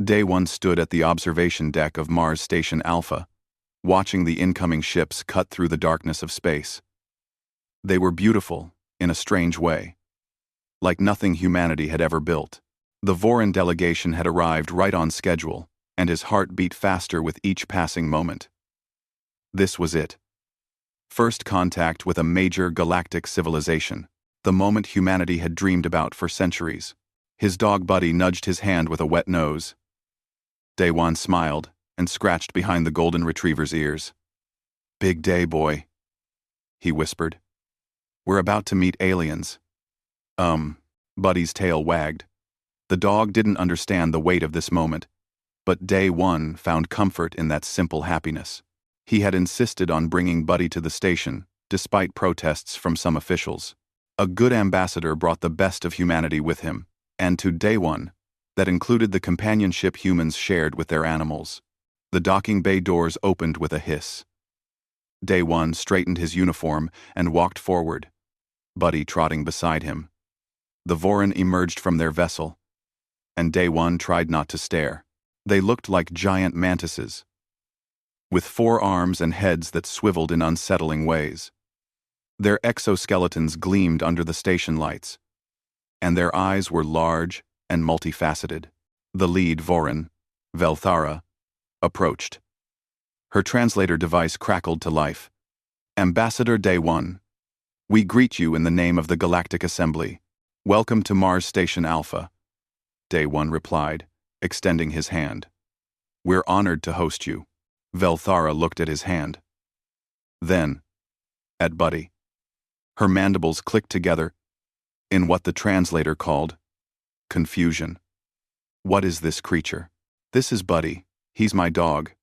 Day 1 stood at the observation deck of Mars Station Alpha, watching the incoming ships cut through the darkness of space. They were beautiful, in a strange way. Like nothing humanity had ever built. The Voran delegation had arrived right on schedule, and his heart beat faster with each passing moment. This was it. First contact with a major galactic civilization, the moment humanity had dreamed about for centuries. His dog Buddy nudged his hand with a wet nose. Day 1 smiled and scratched behind the golden retriever's ears. "Big day, boy," he whispered. "We're about to meet aliens." Buddy's tail wagged. The dog didn't understand the weight of this moment, but Day 1 found comfort in that simple happiness. He had insisted on bringing Buddy to the station, despite protests from some officials. A good ambassador brought the best of humanity with him, and to Day 1, that included the companionship humans shared with their animals. The docking bay doors opened with a hiss. Day 1 straightened his uniform and walked forward, Buddy trotting beside him. The Voran emerged from their vessel, and Day 1 tried not to stare. They looked like giant mantises, with 4 arms and heads that swiveled in unsettling ways. Their exoskeletons gleamed under the station lights, and their eyes were large and multifaceted. The lead Voran, Velthara, approached. Her translator device crackled to life. "Ambassador Day 1, we greet you in the name of the Galactic Assembly. Welcome to Mars Station Alpha," Day 1 replied, extending his hand. "We're honored to host you." Velthara looked at his hand. Then, at Buddy. Her mandibles clicked together in what the translator called confusion. "What is this creature?" "This is Buddy. He's my dog,"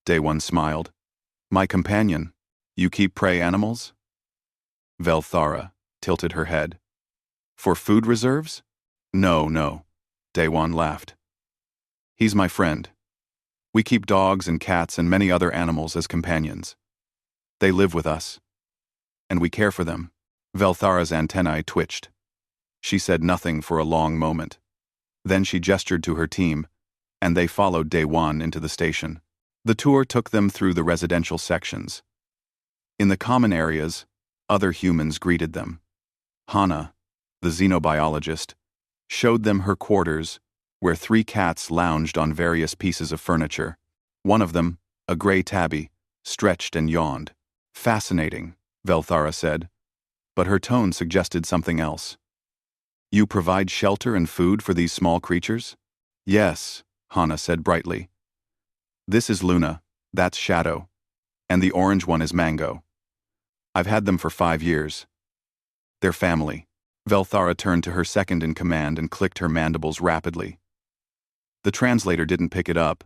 Day 1 smiled. "My companion. You keep prey animals?" Velthara tilted her head. "For food reserves?" No, Day 1 laughed. "He's my friend. We keep dogs and cats and many other animals as companions. They live with us, and we care for them." Velthara's antennae twitched. She said nothing for a long moment. Then she gestured to her team, and they followed Day 1 into the station. The tour took them through the residential sections. In the common areas, other humans greeted them. Hana, the xenobiologist, showed them her quarters, where 3 cats lounged on various pieces of furniture. One of them, a gray tabby, stretched and yawned. "Fascinating," Velthara said, but her tone suggested something else. "You provide shelter and food for these small creatures?" "Yes," Hana said brightly. "This is Luna, that's Shadow, and the orange one is Mango. I've had them for 5 years. They're family." Velthara turned to her second in command and clicked her mandibles rapidly. The translator didn't pick it up,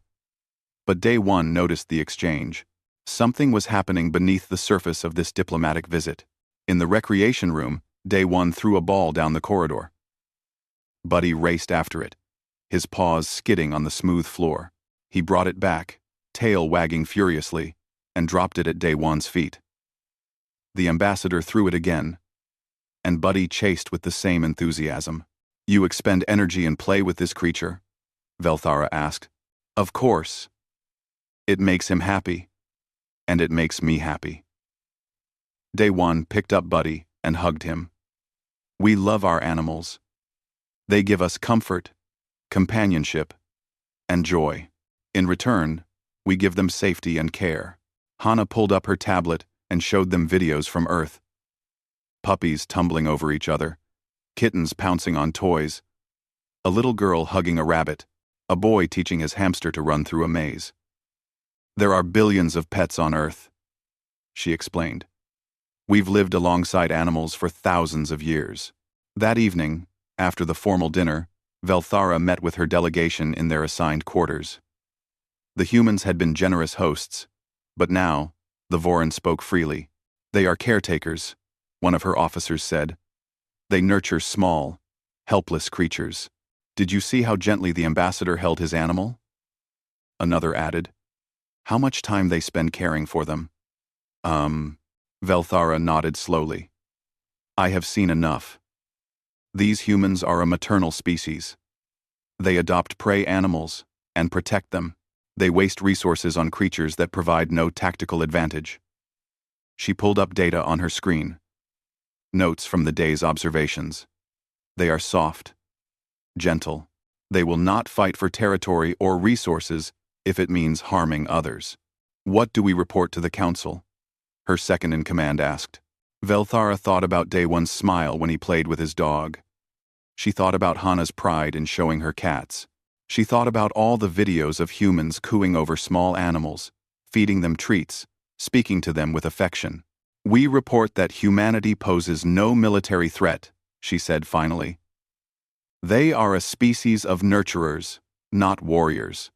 but Day 1 noticed the exchange. Something was happening beneath the surface of this diplomatic visit. In the recreation room, Day 1 threw a ball down the corridor. Buddy raced after it, his paws skidding on the smooth floor. He brought it back, tail wagging furiously, and dropped it at Day 1's feet. The ambassador threw it again, and Buddy chased with the same enthusiasm. "You expend energy and play with this creature?" Velthara asked. "Of course. It makes him happy, and it makes me happy." Day 1 picked up Buddy and hugged him. "We love our animals. They give us comfort, companionship, and joy. In return, we give them safety and care." Hana pulled up her tablet and showed them videos from Earth. Puppies tumbling over each other, kittens pouncing on toys, a little girl hugging a rabbit, a boy teaching his hamster to run through a maze. "There are billions of pets on Earth," she explained. "We've lived alongside animals for thousands of years." That evening, after the formal dinner, Velthara met with her delegation in their assigned quarters. The humans had been generous hosts, but now, the Voran spoke freely. "They are caretakers," one of her officers said. "They nurture small, helpless creatures. Did you see how gently the ambassador held his animal?" Another added. "How much time they spend caring for them?" Velthara nodded slowly. "I have seen enough. These humans are a maternal species. They adopt prey animals, and protect them. They waste resources on creatures that provide no tactical advantage. She pulled up data on her screen. Notes from the day's observations. They are soft, gentle. They will not fight for territory or resources if it means harming others. What do we report to the council? Her second-in-command asked. Velthara thought about Day One's smile when he played with his dog. She thought about Hana's pride in showing her cats. She thought about all the videos of humans cooing over small animals, feeding them treats, speaking to them with affection. We report that humanity poses no military threat, she said finally. They are a species of nurturers, not warriors.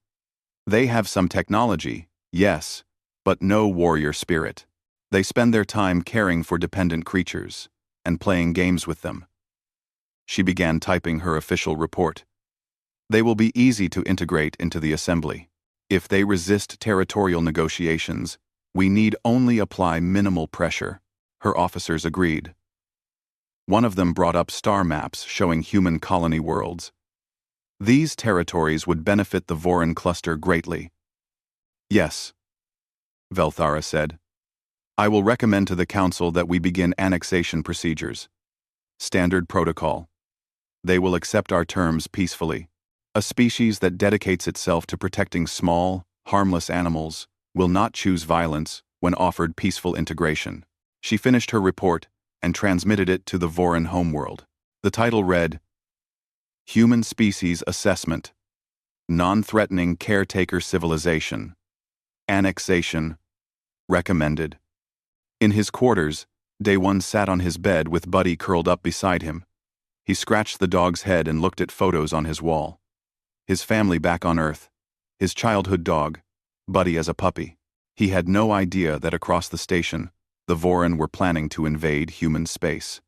They have some technology, yes, but no warrior spirit. They spend their time caring for dependent creatures and playing games with them. She began typing her official report. They will be easy to integrate into the assembly. If they resist territorial negotiations, we need only apply minimal pressure. Her officers agreed. One of them brought up star maps showing human colony worlds. These territories would benefit the Vorin cluster greatly. Yes, Velthara said. I will recommend to the Council that we begin annexation procedures. Standard protocol. They will accept our terms peacefully. A species that dedicates itself to protecting small, harmless animals will not choose violence when offered peaceful integration. She finished her report and transmitted it to the Vorin homeworld. The title read, Human Species Assessment. Non-threatening caretaker civilization. Annexation. Recommended. In his quarters, Day One sat on his bed with Buddy curled up beside him. He scratched the dog's head and looked at photos on his wall. His family back on Earth. His childhood dog, Buddy as a puppy. He had no idea that across the station, the Vorin were planning to invade human space.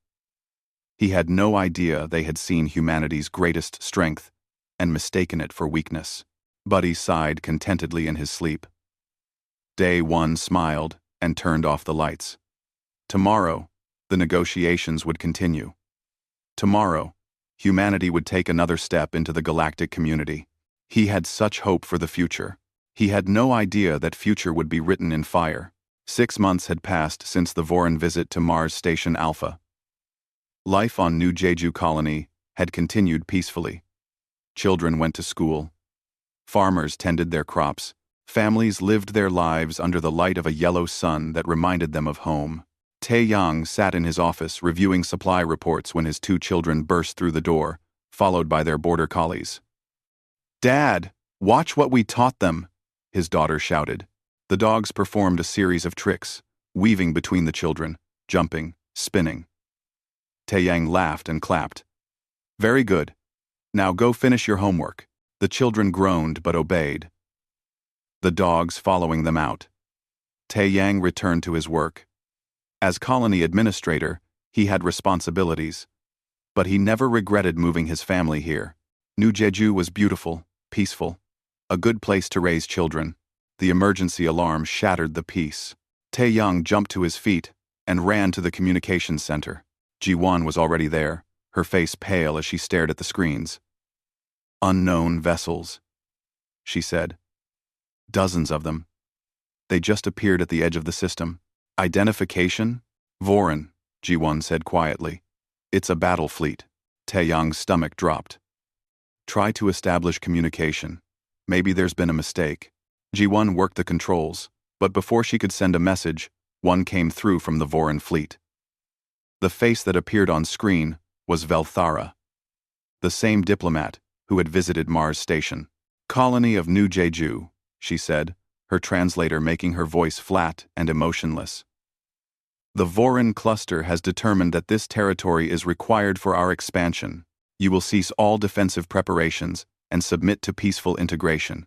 He had no idea they had seen humanity's greatest strength and mistaken it for weakness. Buddy sighed contentedly in his sleep. Day One smiled and turned off the lights. Tomorrow, the negotiations would continue. Tomorrow, humanity would take another step into the galactic community. He had such hope for the future. He had no idea that future would be written in fire. 6 months had passed since the Vorin visit to Mars Station Alpha. Life on New Jeju Colony had continued peacefully. Children went to school. Farmers tended their crops. Families lived their lives under the light of a yellow sun that reminded them of home. Tae-yang sat in his office reviewing supply reports when his 2 children burst through the door, followed by their border collies. Dad, watch what we taught them, his daughter shouted. The dogs performed a series of tricks, weaving between the children, jumping, spinning. Tae-yang laughed and clapped. Very good. Now go finish your homework. The children groaned but obeyed. The dogs following them out. Tae-yang returned to his work. As colony administrator, he had responsibilities. But he never regretted moving his family here. New Jeju was beautiful, peaceful. A good place to raise children. The emergency alarm shattered the peace. Tae-yang jumped to his feet and ran to the communications center. Ji-won was already there, her face pale as she stared at the screens. Unknown vessels, she said. Dozens of them. They just appeared at the edge of the system. Identification? Vorin, Ji-won said quietly. It's a battle fleet. Tae-yang's stomach dropped. Try to establish communication. Maybe there's been a mistake. Ji-won worked the controls, but before she could send a message, one came through from the Vorin fleet. The face that appeared on screen was Velthara, the same diplomat who had visited Mars Station. Colony of New Jeju, she said, her translator making her voice flat and emotionless. The Vorin cluster has determined that this territory is required for our expansion. You will cease all defensive preparations and submit to peaceful integration.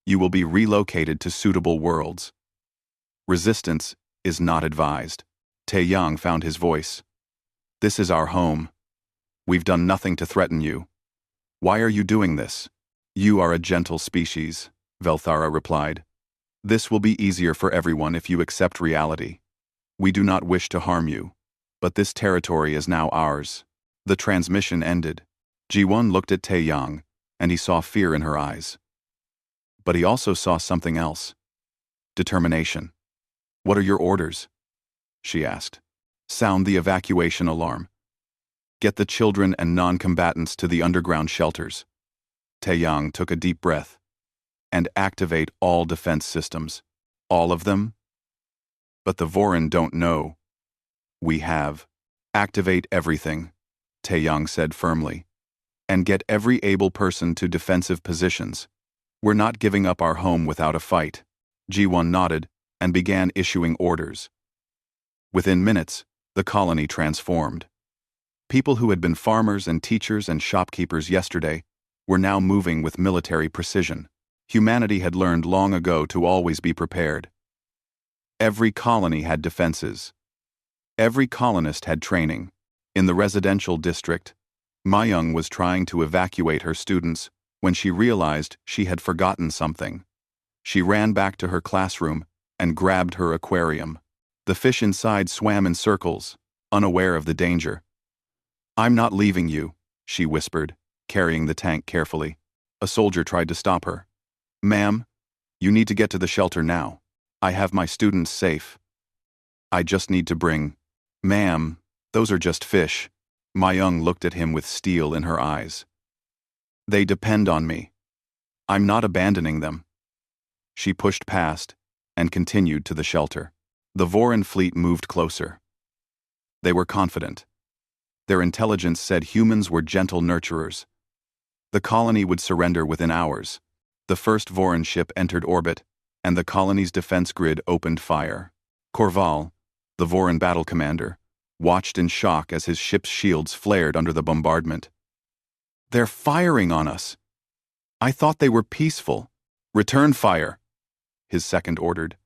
You will be relocated to suitable worlds. Resistance is not advised. Tae-yang found his voice. This is our home. We've done nothing to threaten you. Why are you doing this? You are a gentle species, Velthara replied. This will be easier for everyone if you accept reality. We do not wish to harm you, but this territory is now ours. The transmission ended. Ji-won looked at Tae-yang, and he saw fear in her eyes. But he also saw something else. Determination. "What are your orders?" she asked. "Sound the evacuation alarm. Get the children and non-combatants to the underground shelters." Taeyang took a deep breath. "And activate all defense systems. All of them?" "But the Vorin don't know." "We have. Activate everything," Taeyang said firmly. "And get every able person to defensive positions. We're not giving up our home without a fight." Ji-won nodded and began issuing orders. Within minutes, the colony transformed. People who had been farmers and teachers and shopkeepers yesterday were now moving with military precision. Humanity had learned long ago to always be prepared. Every colony had defenses. Every colonist had training. In the residential district, Mayung was trying to evacuate her students when she realized she had forgotten something. She ran back to her classroom and grabbed her aquarium. The fish inside swam in circles, unaware of the danger. "I'm not leaving you," she whispered, carrying the tank carefully. A soldier tried to stop her. "Ma'am, you need to get to the shelter now. I have my students safe." "I just need to bring—" "Ma'am, those are just fish." Mayung looked at him with steel in her eyes. "They depend on me. I'm not abandoning them." She pushed past and continued to the shelter. The Vorin fleet moved closer. They were confident. Their intelligence said humans were gentle nurturers. The colony would surrender within hours. The first Vorin ship entered orbit, and the colony's defense grid opened fire. Korval, the Vorin battle commander, watched in shock as his ship's shields flared under the bombardment. "They're firing on us! I thought they were peaceful." "Return fire," his second ordered.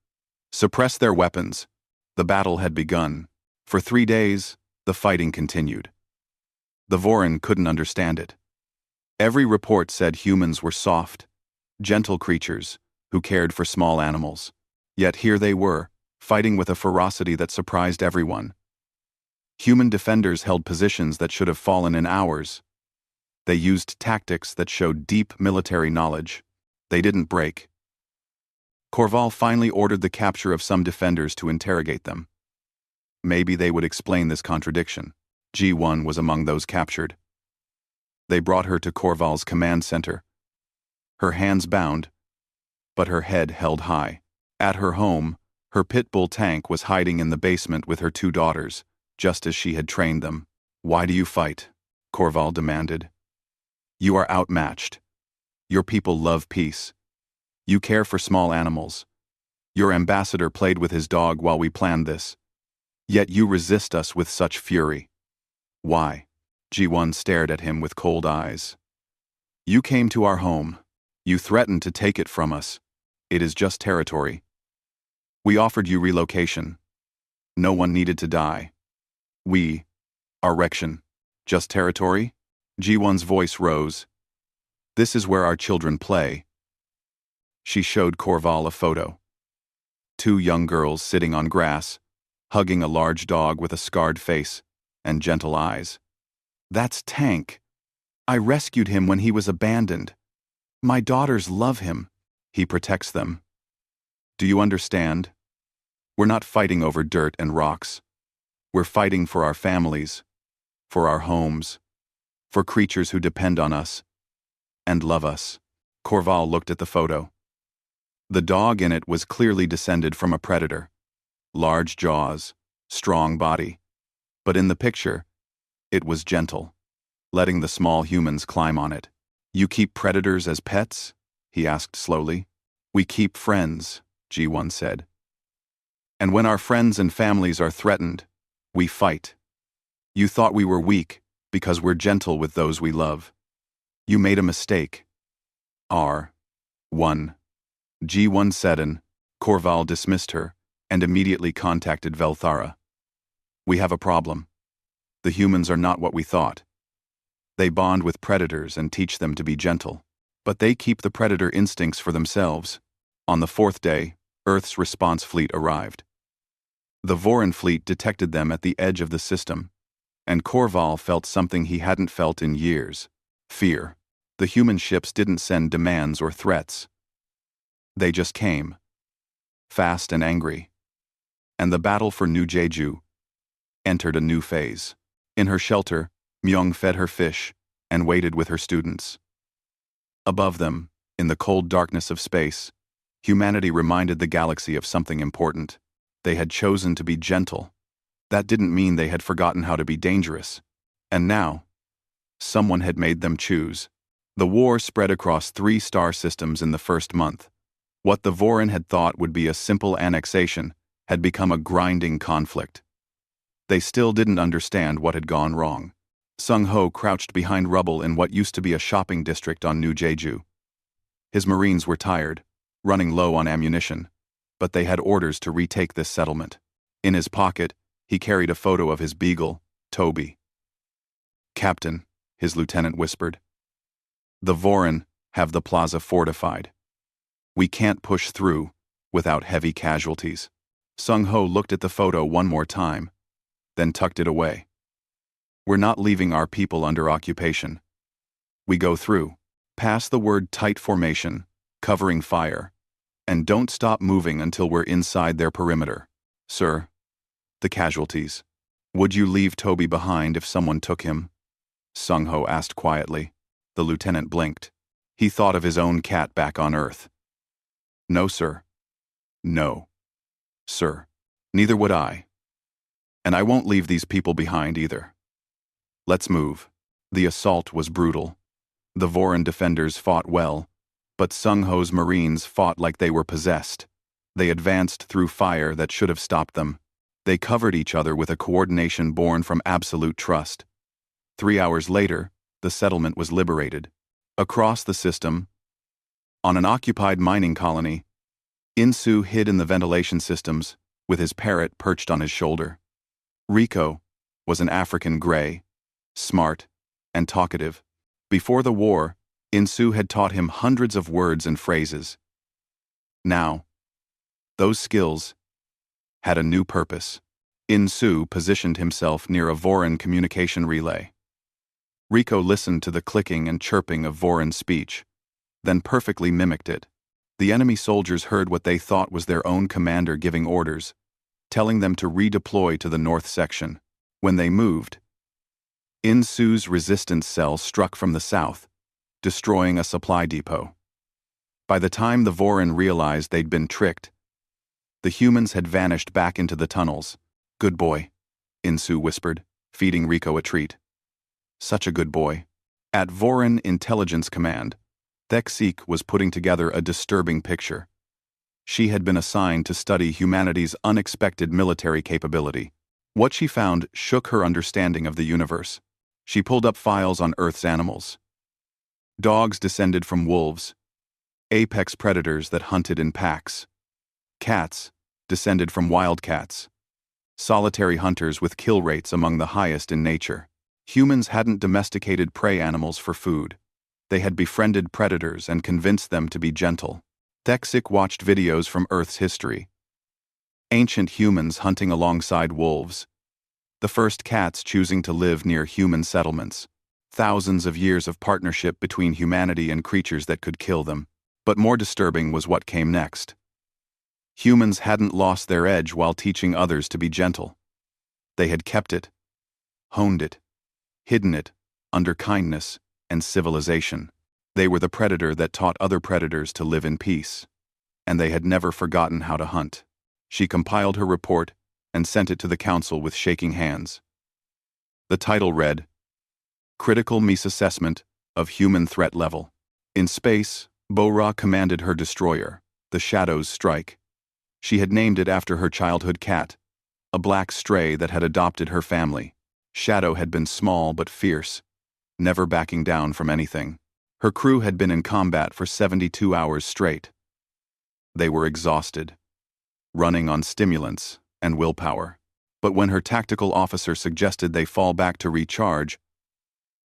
"Suppress their weapons." The battle had begun. For 3 days, the fighting continued. The Vorin couldn't understand it. Every report said humans were soft, gentle creatures who cared for small animals. Yet here they were, fighting with a ferocity that surprised everyone. Human defenders held positions that should have fallen in hours. They used tactics that showed deep military knowledge. They didn't break. Korval finally ordered the capture of some defenders to interrogate them. Maybe they would explain this contradiction. Ji-won was among those captured. They brought her to Korval's command center. Her hands bound, but her head held high. At her home, her pit bull tank was hiding in the basement with her 2 daughters, just as she had trained them. "Why do you fight?" Korval demanded. "You are outmatched. Your people love peace. You care for small animals. Your ambassador played with his dog while we planned this. Yet you resist us with such fury. Why?" Ji-won stared at him with cold eyes. "You came to our home. You threatened to take it from us. It is just territory. We offered you relocation. No one needed to die. Our Rection. Just territory?" Ji-won's voice rose. "This is where our children play." She showed Korval a photo. 2 young girls sitting on grass, hugging a large dog with a scarred face and gentle eyes. "That's Tank. I rescued him when he was abandoned. My daughters love him. He protects them. Do you understand? We're not fighting over dirt and rocks. We're fighting for our families, for our homes, for creatures who depend on us and love us." Korval looked at the photo. The dog in it was clearly descended from a predator. Large jaws, strong body. But in the picture, it was gentle, letting the small humans climb on it. "You keep predators as pets?" he asked slowly. "We keep friends," Ji-won said. "And when our friends and families are threatened, we fight. You thought we were weak because we're gentle with those we love. You made a mistake." R1. Ji-won Sedan, Korval dismissed her and immediately contacted Velthara. "We have a problem. The humans are not what we thought. They bond with predators and teach them to be gentle, but they keep the predator instincts for themselves." On the 4th day, Earth's response fleet arrived. The Vorin fleet detected them at the edge of the system, and Korval felt something he hadn't felt in years: fear. The human ships didn't send demands or threats. They just came, fast and angry. And the battle for New Jeju entered a new phase. In her shelter, Myung fed her fish and waited with her students. Above them, in the cold darkness of space, humanity reminded the galaxy of something important. They had chosen to be gentle. That didn't mean they had forgotten how to be dangerous. And now, someone had made them choose. The war spread across 3 star systems in the first month. What the Vorin had thought would be a simple annexation had become a grinding conflict. They still didn't understand what had gone wrong. Sung-ho crouched behind rubble in what used to be a shopping district on New Jeju. His Marines were tired, running low on ammunition, but they had orders to retake this settlement. In his pocket, he carried a photo of his beagle, Toby. "Captain," his lieutenant whispered, "the Vorin have the plaza fortified. We can't push through without heavy casualties." Sung-ho looked at the photo one more time, then tucked it away. "We're not leaving our people under occupation. We go through. Pass the word tight formation, covering fire, and don't stop moving until we're inside their perimeter." "Sir." "The casualties. Would you leave Toby behind if someone took him?" Sung-ho asked quietly. The lieutenant blinked. He thought of his own cat back on Earth. "No, sir." "No, sir. Neither would I. And I won't leave these people behind either. Let's move." The assault was brutal. The Vorin defenders fought well, but Sung-ho's Marines fought like they were possessed. They advanced through fire that should have stopped them. They covered each other with a coordination born from absolute trust. 3 hours later, the settlement was liberated. Across the system, on an occupied mining colony, Insu hid in the ventilation systems, with his parrot perched on his shoulder. Rico was an African gray, smart, and talkative. Before the war, Insu had taught him hundreds of words and phrases. Now, those skills had a new purpose. Insu positioned himself near a Vorin communication relay. Rico listened to the clicking and chirping of Vorin speech, then perfectly mimicked it. The enemy soldiers heard what they thought was their own commander giving orders, telling them to redeploy to the north section. When they moved, Insu's resistance cell struck from the south, destroying a supply depot. By the time the Vorin realized they'd been tricked, the humans had vanished back into the tunnels. "Good boy," Insu whispered, feeding Rico a treat. "Such a good boy." At Vorin Intelligence Command, Thexik was putting together a disturbing picture. She had been assigned to study humanity's unexpected military capability. What she found shook her understanding of the universe. She pulled up files on Earth's animals. Dogs descended from wolves, apex predators that hunted in packs. Cats descended from wildcats, solitary hunters with kill rates among the highest in nature. Humans hadn't domesticated prey animals for food. They had befriended predators and convinced them to be gentle. Thexik watched videos from Earth's history. Ancient humans hunting alongside wolves. The first cats choosing to live near human settlements. Thousands of years of partnership between humanity and creatures that could kill them. But more disturbing was what came next. Humans hadn't lost their edge while teaching others to be gentle. They had kept it, honed it, hidden it, under kindness and civilization. They were the predator that taught other predators to live in peace. And they had never forgotten how to hunt. She compiled her report and sent it to the council with shaking hands. The title read, "Critical Misassessment of Human Threat Level." In space, Bo-Ra commanded her destroyer, the Shadow's Strike. She had named it after her childhood cat, a black stray that had adopted her family. Shadow had been small but fierce, never backing down from anything. Her crew had been in combat for 72 hours straight. They were exhausted, running on stimulants and willpower. But when her tactical officer suggested they fall back to recharge,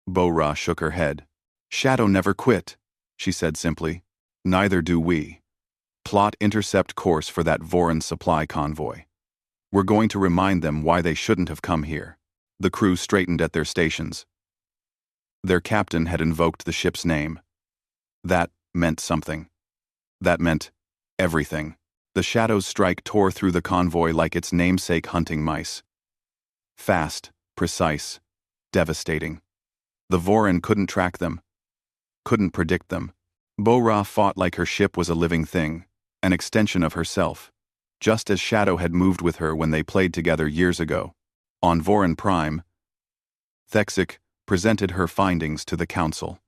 Bo-Ra shook her head. "Shadow never quit," she said simply. "Neither do we. Plot intercept course for that Vorin supply convoy. We're going to remind them why they shouldn't have come here." The crew straightened at their stations. Their captain had invoked the ship's name. That meant something. That meant Everything. The Shadow's strike tore through the convoy like its namesake hunting mice. Fast, precise, devastating. The Vorin couldn't track them, couldn't predict them. Bo-Ra fought like her ship was a living thing, an extension of herself, just as Shadow had moved with her when they played together years ago. On Vorin Prime, Thexik presented her findings to the Council.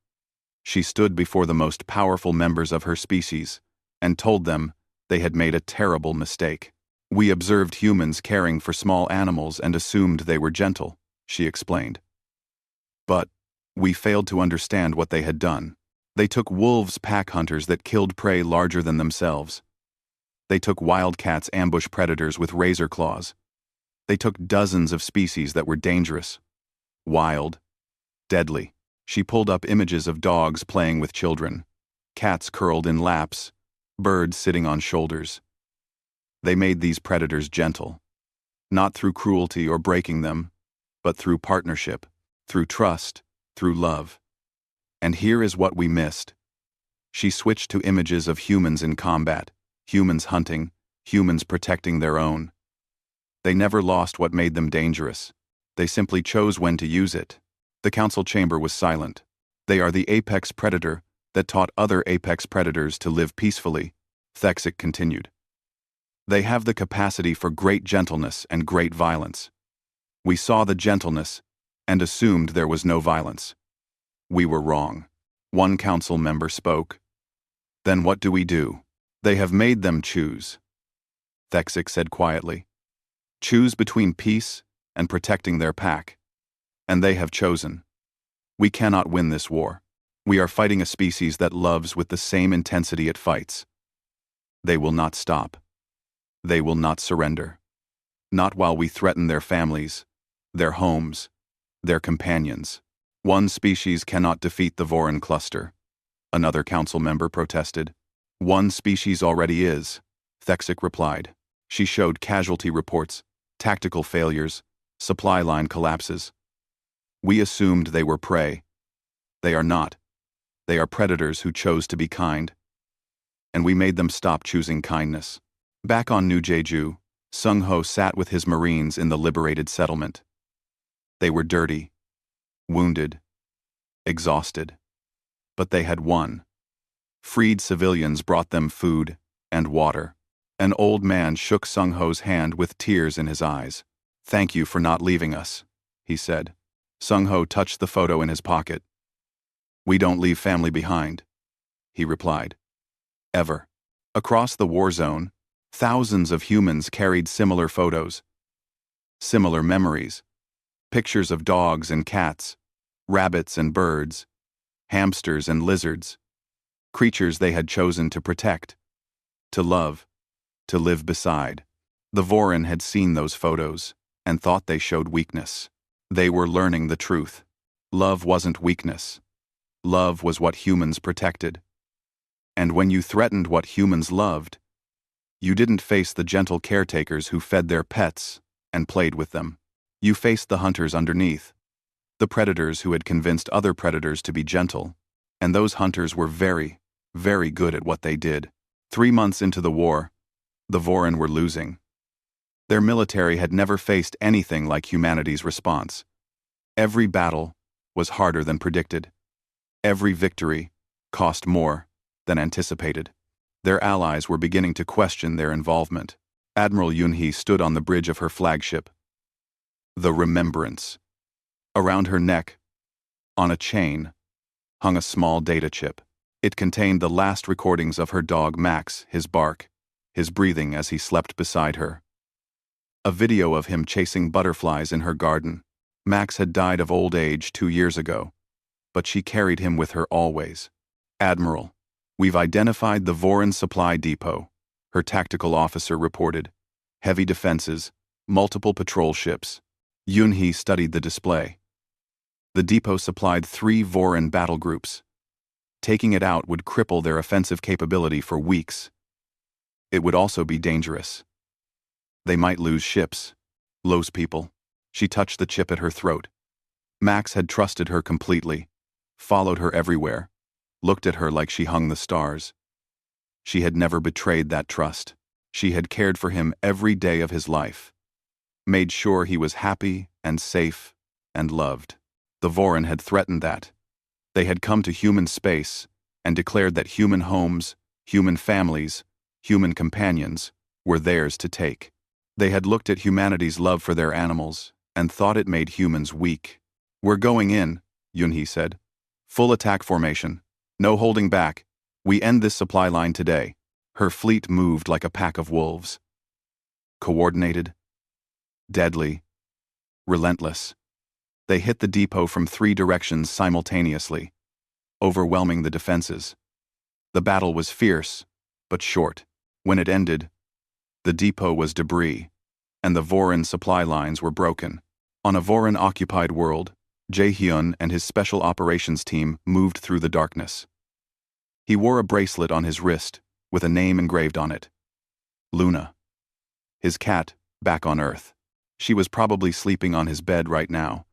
She stood before the most powerful members of her species and told them they had made a terrible mistake. We observed humans caring for small animals and assumed they were gentle, she explained. But we failed to understand what they had done. They took wolves, pack hunters that killed prey larger than themselves. They took wildcats, ambush predators with razor claws. They took dozens of species that were dangerous, wild, deadly. She pulled up images of dogs playing with children, cats curled in laps, birds sitting on shoulders. They made these predators gentle, not through cruelty or breaking them, but through partnership, through trust, through love. And here is what we missed. She switched to images of humans in combat, humans hunting, humans protecting their own. They never lost what made them dangerous. They simply chose when to use it. The council chamber was silent. They are the apex predator that taught other apex predators to live peacefully, Thexik continued. They have the capacity for great gentleness and great violence. We saw the gentleness and assumed there was no violence. We were wrong. One council member spoke. Then what do we do? They have made them choose, Thexik said quietly. Choose between peace and protecting their pack. And they have chosen. We cannot win this war. We are fighting a species that loves with the same intensity it fights. They will not stop. They will not surrender. Not while we threaten their families, their homes, their companions. One species cannot defeat the Vorin cluster, another council member protested. One species already is, Thexik replied. She showed casualty reports, tactical failures, supply line collapses. We assumed they were prey. They are not. They are predators who chose to be kind. And we made them stop choosing kindness. Back on New Jeju, Sung-Ho sat with his Marines in the liberated settlement. They were dirty, wounded, exhausted. But they had won. Freed civilians brought them food and water. An old man shook Sung-Ho's hand with tears in his eyes. Thank you for not leaving us, he said. Sung-Ho touched the photo in his pocket. We don't leave family behind, he replied. Ever. Across the war zone, thousands of humans carried similar photos, similar memories, pictures of dogs and cats, rabbits and birds, hamsters and lizards, creatures they had chosen to protect, to love, to live beside. The Vorin had seen those photos and thought they showed weakness. They were learning the truth. Love wasn't weakness. Love was what humans protected. And when you threatened what humans loved, you didn't face the gentle caretakers who fed their pets and played with them. You faced the hunters underneath, the predators who had convinced other predators to be gentle, and those hunters were very, very good at what they did. 3 months into the war, the Vorin were losing. Their military had never faced anything like humanity's response. Every battle was harder than predicted. Every victory cost more than anticipated. Their allies were beginning to question their involvement. Admiral Yunhee stood on the bridge of her flagship. The Remembrance. Around her neck, on a chain, hung a small data chip. It contained the last recordings of her dog Max, his bark, his breathing as he slept beside her. A video of him chasing butterflies in her garden. Max had died of old age 2 years ago, but she carried him with her always. Admiral, we've identified the Vorin supply depot, her tactical officer reported. Heavy defenses, multiple patrol ships. Yunhee studied the display. The depot supplied 3 Vorin battle groups. Taking it out would cripple their offensive capability for weeks. It would also be dangerous. They might lose ships, lose people. She touched the chip at her throat. Max had trusted her completely, followed her everywhere, looked at her like she hung the stars. She had never betrayed that trust. She had cared for him every day of his life, made sure he was happy and safe and loved. The Vorin had threatened that. They had come to human space and declared that human homes, human families, human companions were theirs to take. They had looked at humanity's love for their animals and thought it made humans weak. "We're going in," Yunhee said. "Full attack formation. No holding back. We end this supply line today." Her fleet moved like a pack of wolves. Coordinated, deadly, relentless. They hit the depot from 3 directions simultaneously, overwhelming the defenses. The battle was fierce, but short. When it ended, the depot was debris, and the Vorin supply lines were broken. On a Vorin-occupied world, Jae-hyun and his special operations team moved through the darkness. He wore a bracelet on his wrist with a name engraved on it. Luna. His cat, back on Earth. She was probably sleeping on his bed right now,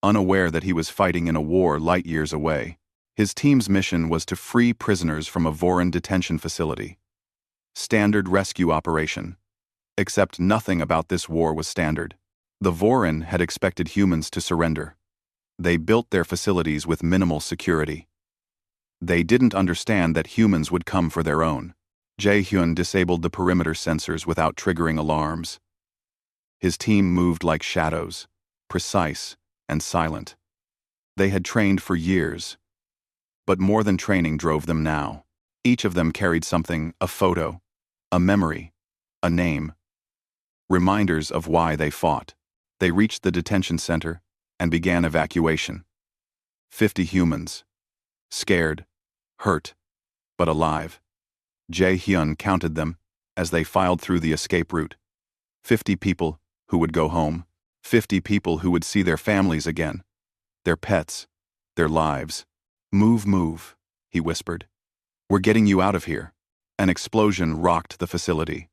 unaware that he was fighting in a war light years away. His team's mission was to free prisoners from a Vorin detention facility. Standard rescue operation. Except nothing about this war was standard. The Vorin had expected humans to surrender. They built their facilities with minimal security. They didn't understand that humans would come for their own. Jae-hyun disabled the perimeter sensors without triggering alarms. His team moved like shadows, precise and silent. They had trained for years, but more than training drove them now. Each of them carried something, a photo, a memory, a name. Reminders of why they fought. They reached the detention center and began evacuation. 50 humans. Scared, hurt, but alive. Jae-hyun counted them as they filed through the escape route. 50 people who would go home. 50 people who would see their families again. Their pets. Their lives. "Move, move," he whispered. "We're getting you out of here." An explosion rocked the facility.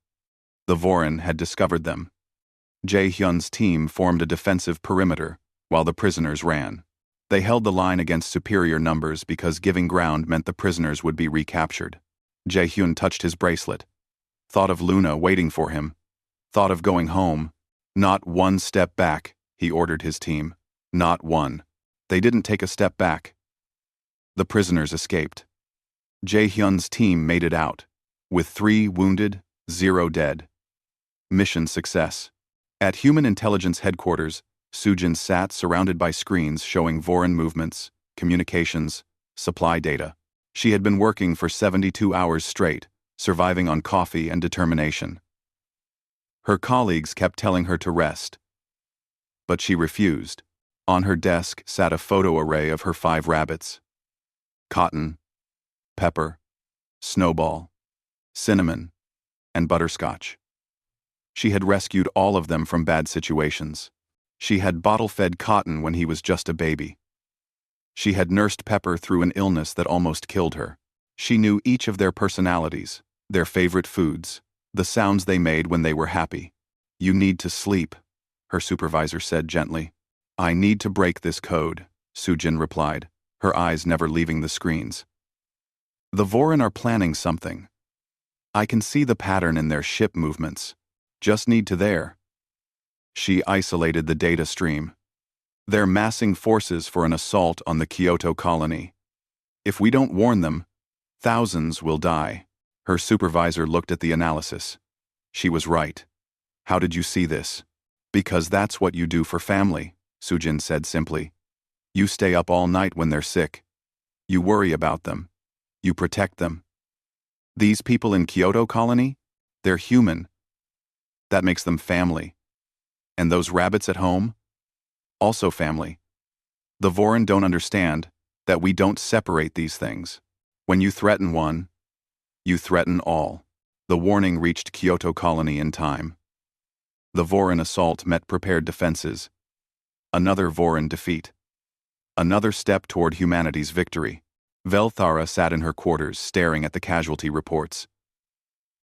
The Vorin had discovered them. Jae-hyun's team formed a defensive perimeter while the prisoners ran. They held the line against superior numbers because giving ground meant the prisoners would be recaptured. Jae-hyun touched his bracelet. Thought of Luna waiting for him. Thought of going home. "Not one step back," he ordered his team. Not one. They didn't take a step back. The prisoners escaped. Jae-hyun's team made it out, with 3 wounded, 0 dead. Mission success. At Human Intelligence Headquarters, Sujin sat surrounded by screens showing Vorin movements, communications, supply data. She had been working for 72 hours straight, surviving on coffee and determination. Her colleagues kept telling her to rest, but she refused. On her desk sat a photo array of her 5 rabbits. Cotton, Pepper, Snowball, Cinnamon, and Butterscotch. She had rescued all of them from bad situations. She had bottle-fed Cotton when he was just a baby. She had nursed Pepper through an illness that almost killed her. She knew each of their personalities, their favorite foods, the sounds they made when they were happy. "You need to sleep," her supervisor said gently. "I need to break this code," Sujin replied, her eyes never leaving the screens. "The Vorin are planning something. I can see the pattern in their ship movements. Just need to there." She isolated the data stream. "They're massing forces for an assault on the Kyoto colony. If we don't warn them, thousands will die." Her supervisor looked at the analysis. She was right. "How did you see this?" "Because that's what you do for family," Sujin said simply. "You stay up all night when they're sick. You worry about them. You protect them. These people in Kyoto colony, they're human. That makes them family. And those rabbits at home? Also family. The Vorin don't understand that we don't separate these things. When you threaten one, you threaten all." The warning reached Kyoto colony in time. The Vorin assault met prepared defenses. Another Vorin defeat. Another step toward humanity's victory. Velthara sat in her quarters staring at the casualty reports.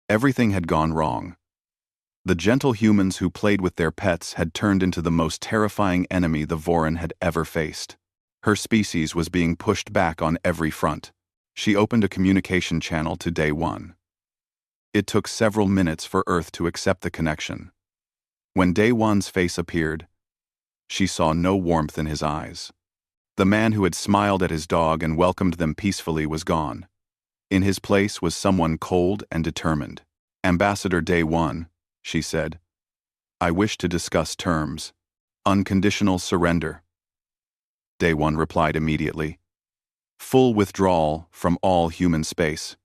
Everything had gone wrong. The gentle humans who played with their pets had turned into the most terrifying enemy the Vorin had ever faced. Her species was being pushed back on every front. She opened a communication channel to Day 1. It took several minutes for Earth to accept the connection. When Day One's face appeared, she saw no warmth in his eyes. The man who had smiled at his dog and welcomed them peacefully was gone. In his place was someone cold and determined. "Ambassador Day One," she said, "I wish to discuss terms. Unconditional surrender." Day One replied immediately. "Full withdrawal from all human space.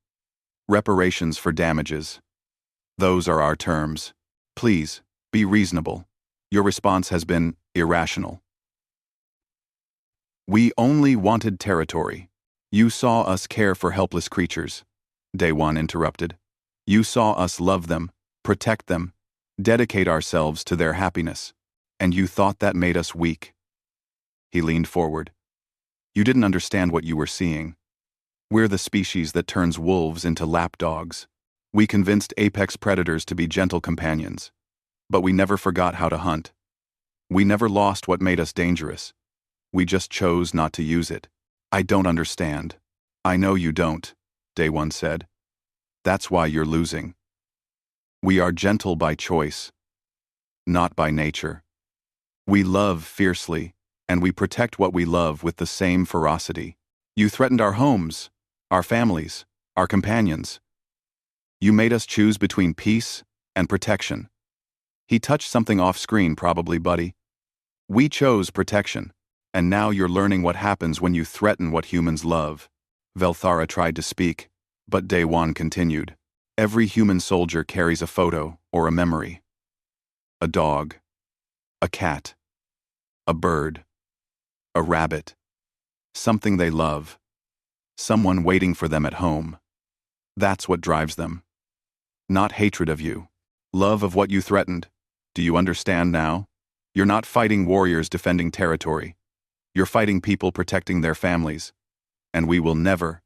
Reparations for damages. Those are our terms. Please, be reasonable. Your response has been irrational." "We only wanted territory. You saw us care for helpless creatures," Day One interrupted. "You saw us love them, protect them, dedicate ourselves to their happiness, and you thought that made us weak." He leaned forward. "You didn't understand what you were seeing. We're the species that turns wolves into lapdogs. We convinced apex predators to be gentle companions, but we never forgot how to hunt. We never lost what made us dangerous. We just chose not to use it." "I don't understand." "I know you don't," Day One said. "That's why you're losing. We are gentle by choice, not by nature. We love fiercely, and we protect what we love with the same ferocity. You threatened our homes, our families, our companions. You made us choose between peace and protection." He touched something off-screen probably, buddy. "We chose protection, and now you're learning what happens when you threaten what humans love." Velthara tried to speak, but Day One continued. "Every human soldier carries a photo or a memory. A dog, a cat, a bird, a rabbit, something they love, someone waiting for them at home. That's what drives them. Not hatred of you. Love of what you threatened. Do you understand now? You're not fighting warriors defending territory. You're fighting people protecting their families. And we will never,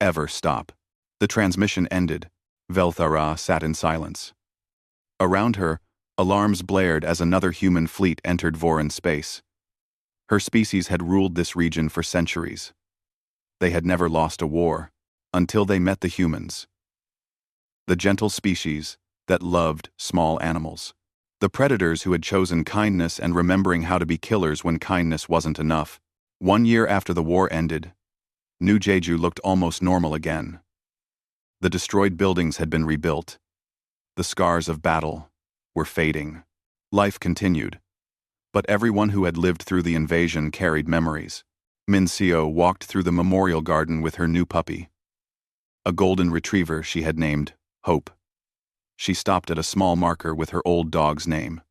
ever stop." The transmission ended. Velthara sat in silence. Around her, alarms blared as another human fleet entered Voran space. Her species had ruled this region for centuries. They had never lost a war, until they met the humans. The gentle species that loved small animals. The predators who had chosen kindness and remembering how to be killers when kindness wasn't enough. 1 year after the war ended, New Jeju looked almost normal again. The destroyed buildings had been rebuilt. The scars of battle were fading. Life continued. But everyone who had lived through the invasion carried memories. Min Seo walked through the memorial garden with her new puppy. A golden retriever she had named Hope. She stopped at a small marker with her old dog's name.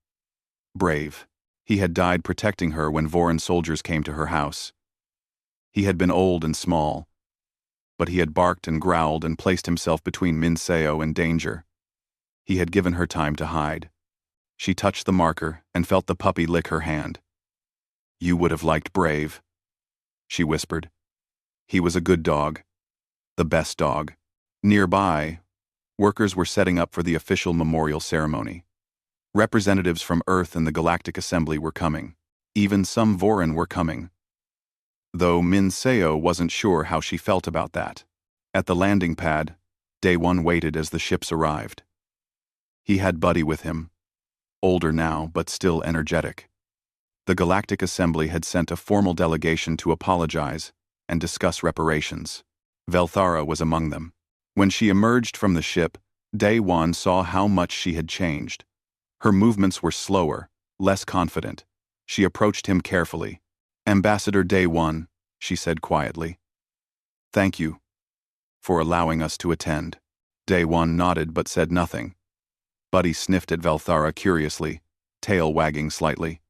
Brave. He had died protecting her when Voran soldiers came to her house. He had been old and small, but he had barked and growled and placed himself between Min Seo and danger. He had given her time to hide. She touched the marker and felt the puppy lick her hand. "You would have liked Brave," she whispered. "He was a good dog. The best dog." Nearby, workers were setting up for the official memorial ceremony. Representatives from Earth and the Galactic Assembly were coming. Even some Voran were coming. Though Min Seo wasn't sure how she felt about that. At the landing pad, Day One waited as the ships arrived. He had Buddy with him, older now but still energetic. The Galactic Assembly had sent a formal delegation to apologize and discuss reparations. Velthara was among them. When she emerged from the ship, Day One saw how much she had changed. Her movements were slower, less confident. She approached him carefully. "Ambassador Day One," she said quietly. "Thank you for allowing us to attend." Day One nodded but said nothing. Buddy sniffed at Velthara curiously, tail wagging slightly.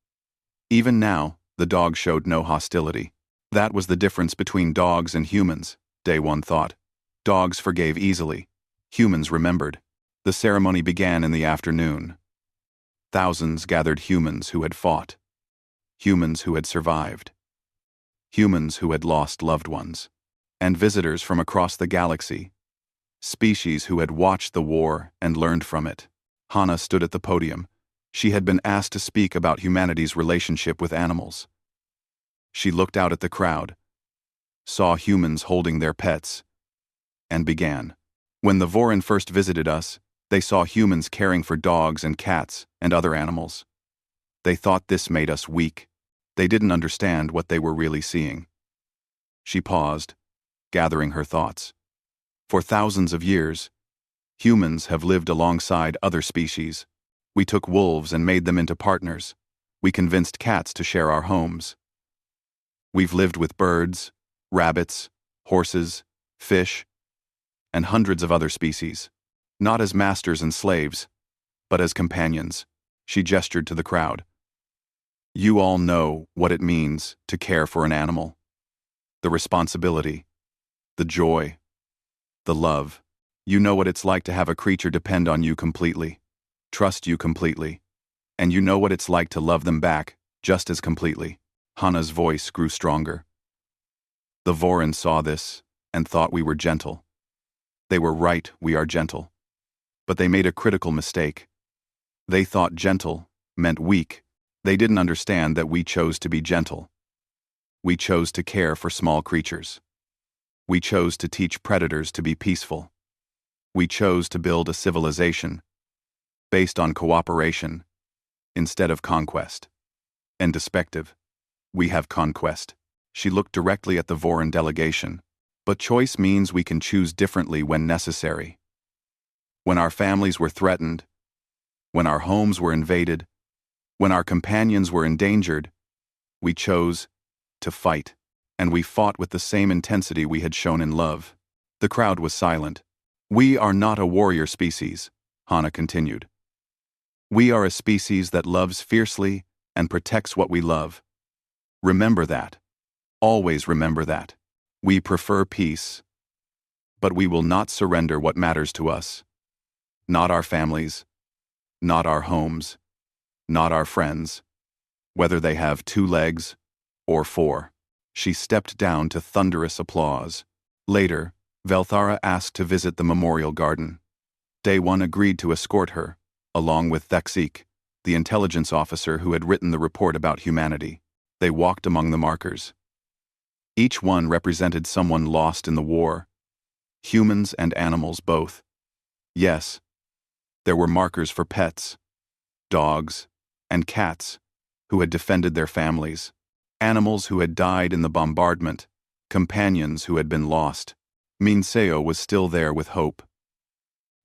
Even now, the dog showed no hostility. That was the difference between dogs and humans, Day One thought. Dogs forgave easily. Humans remembered. The ceremony began in the afternoon. Thousands gathered humans who had fought. Humans who had survived. Humans who had lost loved ones. And visitors from across the galaxy. Species who had watched the war and learned from it. Hana stood at the podium. She had been asked to speak about humanity's relationship with animals. She looked out at the crowd, saw humans holding their pets, and began. When the Vorin first visited us, they saw humans caring for dogs and cats and other animals. They thought this made us weak. They didn't understand what they were really seeing. She paused, gathering her thoughts. For thousands of years, humans have lived alongside other species. We took wolves and made them into partners. We convinced cats to share our homes. We've lived with birds, rabbits, horses, fish, and hundreds of other species, not as masters and slaves, but as companions. She gestured to the crowd. You all know what it means to care for an animal. The responsibility, the joy, the love. You know what it's like to have a creature depend on you completely, trust you completely, and you know what it's like to love them back just as completely. Hana's voice grew stronger. The Vorin saw this and thought we were gentle. They were right, we are gentle. But they made a critical mistake. They thought gentle meant weak. They didn't understand that we chose to be gentle. We chose to care for small creatures. We chose to teach predators to be peaceful. We chose to build a civilization based on cooperation instead of conquest. And despective. We have conquest. She looked directly at the Vorin delegation. But choice means we can choose differently when necessary. When our families were threatened, when our homes were invaded, when our companions were endangered, we chose to fight, and we fought with the same intensity we had shown in love. The crowd was silent. We are not a warrior species, Hana continued. We are a species that loves fiercely and protects what we love. Remember that. Always remember that. We prefer peace, but we will not surrender what matters to us. Not our families, not our homes, not our friends, whether they have 2 legs or 4. She stepped down to thunderous applause. Later, Velthara asked to visit the memorial garden. Day 1 agreed to escort her, along with Thexik, the intelligence officer who had written the report about humanity. They walked among the markers. Each one represented someone lost in the war. Humans and animals both. Yes, there were markers for pets, dogs, and cats who had defended their families, animals who had died in the bombardment, companions who had been lost. Minseo was still there with hope.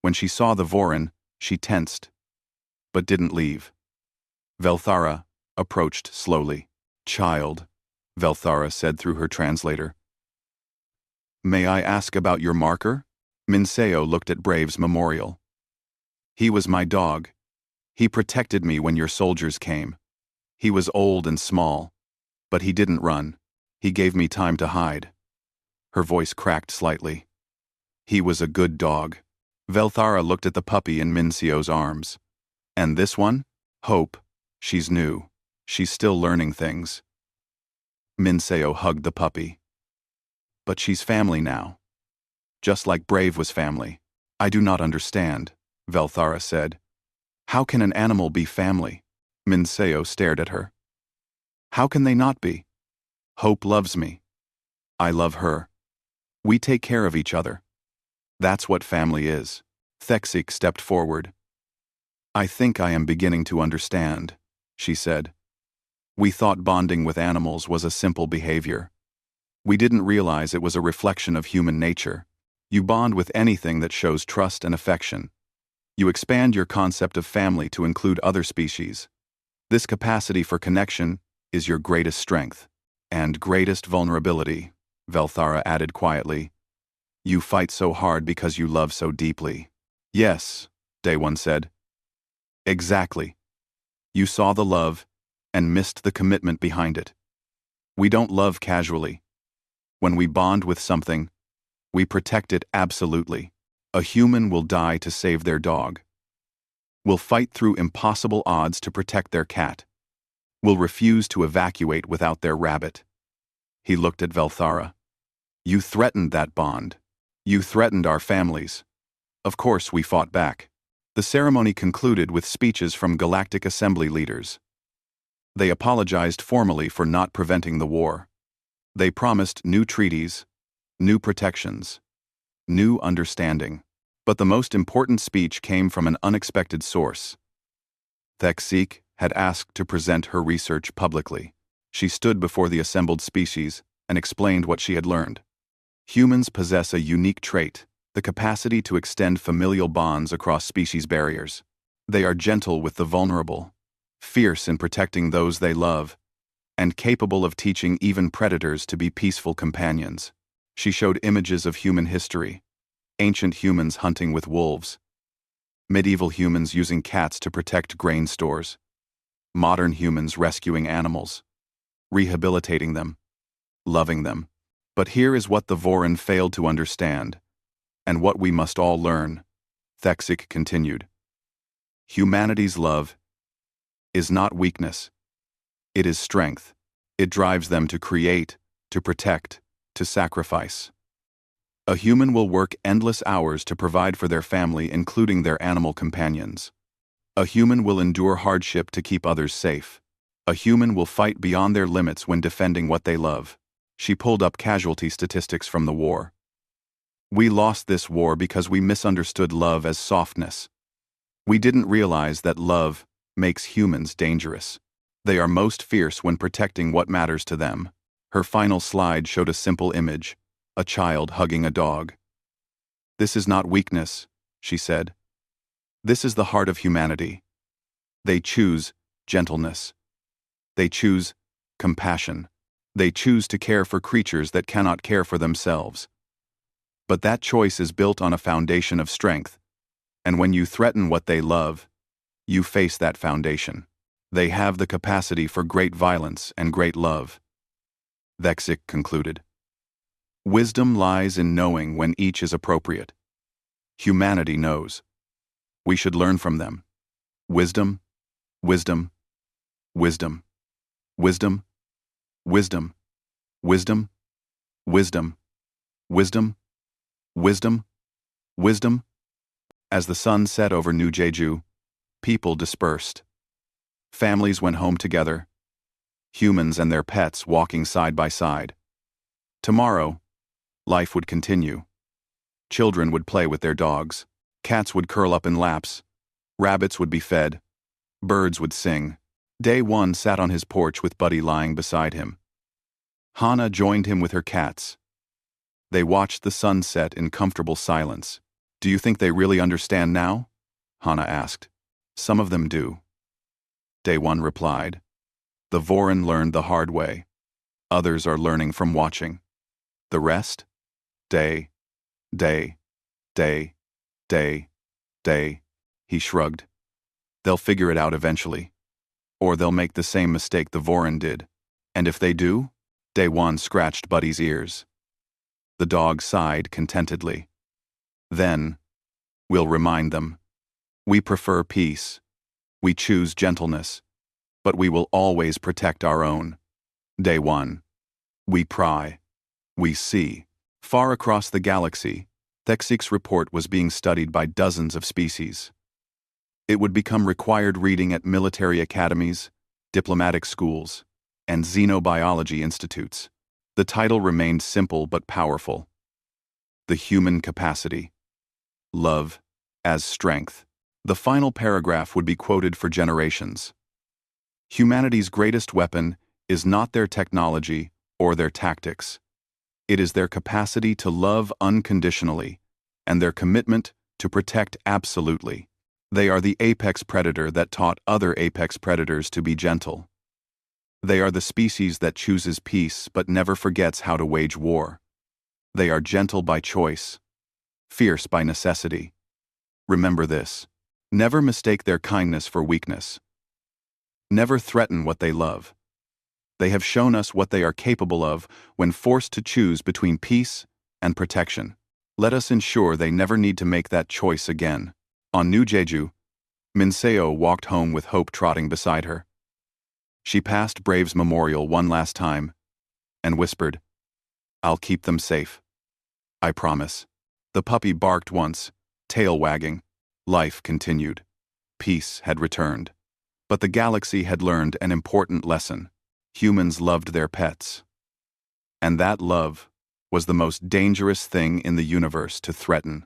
When she saw the Vorin, she tensed, but didn't leave. Velthara approached slowly. Child, Velthara said through her translator. May I ask about your marker? Minseo looked at Brave's memorial. He was my dog. He protected me when your soldiers came. He was old and small, but he didn't run. He gave me time to hide. Her voice cracked slightly. He was a good dog. Velthara looked at the puppy in Minseo's arms. And this one? Hope. She's new. She's still learning things. Minseo hugged the puppy. But she's family now. Just like Brave was family. I do not understand, Velthara said. How can an animal be family? Minseo stared at her. How can they not be? Hope loves me. I love her. We take care of each other. That's what family is. Thexik stepped forward. I think I am beginning to understand, she said. We thought bonding with animals was a simple behavior. We didn't realize it was a reflection of human nature. You bond with anything that shows trust and affection. You expand your concept of family to include other species. This capacity for connection is your greatest strength and greatest vulnerability, Velthara added quietly. You fight so hard because you love so deeply. Yes, Day1 said. Exactly. You saw the love and missed the commitment behind it. We don't love casually. When we bond with something, we protect it absolutely. A human will die to save their dog. Will fight through impossible odds to protect their cat. Will refuse to evacuate without their rabbit. He looked at Velthara. You threatened that bond. You threatened our families. Of course we fought back. The ceremony concluded with speeches from Galactic Assembly leaders. They apologized formally for not preventing the war. They promised new treaties, new protections, new understanding. But the most important speech came from an unexpected source. Thexik had asked to present her research publicly. She stood before the assembled species and explained what she had learned. Humans possess a unique trait, the capacity to extend familial bonds across species barriers. They are gentle with the vulnerable, fierce in protecting those they love, and capable of teaching even predators to be peaceful companions. She showed images of human history, ancient humans hunting with wolves, medieval humans using cats to protect grain stores, modern humans rescuing animals, rehabilitating them, loving them. But here is what the Voron failed to understand, and what we must all learn, Thexik continued. Humanity's love is not weakness. It is strength. It drives them to create, to protect, to sacrifice. A human will work endless hours to provide for their family, including their animal companions. A human will endure hardship to keep others safe. A human will fight beyond their limits when defending what they love. She pulled up casualty statistics from the war. We lost this war because we misunderstood love as softness. We didn't realize that love makes humans dangerous. They are most fierce when protecting what matters to them. Her final slide showed a simple image, a child hugging a dog. This is not weakness, she said. This is the heart of humanity. They choose gentleness. They choose compassion. They choose to care for creatures that cannot care for themselves. But that choice is built on a foundation of strength, and when you threaten what they love, you face that foundation. They have the capacity for great violence and great love. Thexik concluded. Wisdom lies in knowing when each is appropriate. Humanity knows. We should learn from them. Wisdom, wisdom, wisdom, wisdom, wisdom, wisdom, wisdom, wisdom, wisdom, wisdom. As the sun set over New Jeju, people dispersed. Families went home together, humans and their pets walking side by side. Tomorrow, life would continue. Children would play with their dogs, cats would curl up in laps, rabbits would be fed, birds would sing. Day one sat on his porch with Buddy lying beside him. Hana joined him with her cats. They watched the sun set in comfortable silence. Do you think they really understand now? Hana asked. Some of them do. Day one replied. The Voron learned the hard way. Others are learning from watching. The rest? Day, day, day, day, day. He shrugged. They'll figure it out eventually. Or they'll make the same mistake the Voron did. And if they do? Day one scratched Buddy's ears. The dog sighed contentedly. Then, we'll remind them. We prefer peace. We choose gentleness. But we will always protect our own. Day one. We pry. We see. Far across the galaxy, Thexik's report was being studied by dozens of species. It would become required reading at military academies, diplomatic schools, and xenobiology institutes. The title remained simple but powerful. The Human Capacity. Love as Strength. The final paragraph would be quoted for generations. Humanity's greatest weapon is not their technology or their tactics. It is their capacity to love unconditionally and their commitment to protect absolutely. They are the apex predator that taught other apex predators to be gentle. They are the species that chooses peace but never forgets how to wage war. They are gentle by choice, fierce by necessity. Remember this. Never mistake their kindness for weakness. Never threaten what they love. They have shown us what they are capable of when forced to choose between peace and protection. Let us ensure they never need to make that choice again. On New Jeju, Minseo walked home with Hope trotting beside her. She passed Brave's memorial one last time and whispered, I'll keep them safe. I promise. The puppy barked once, tail wagging. Life continued. Peace had returned. But the galaxy had learned an important lesson. Humans loved their pets. And that love was the most dangerous thing in the universe to threaten.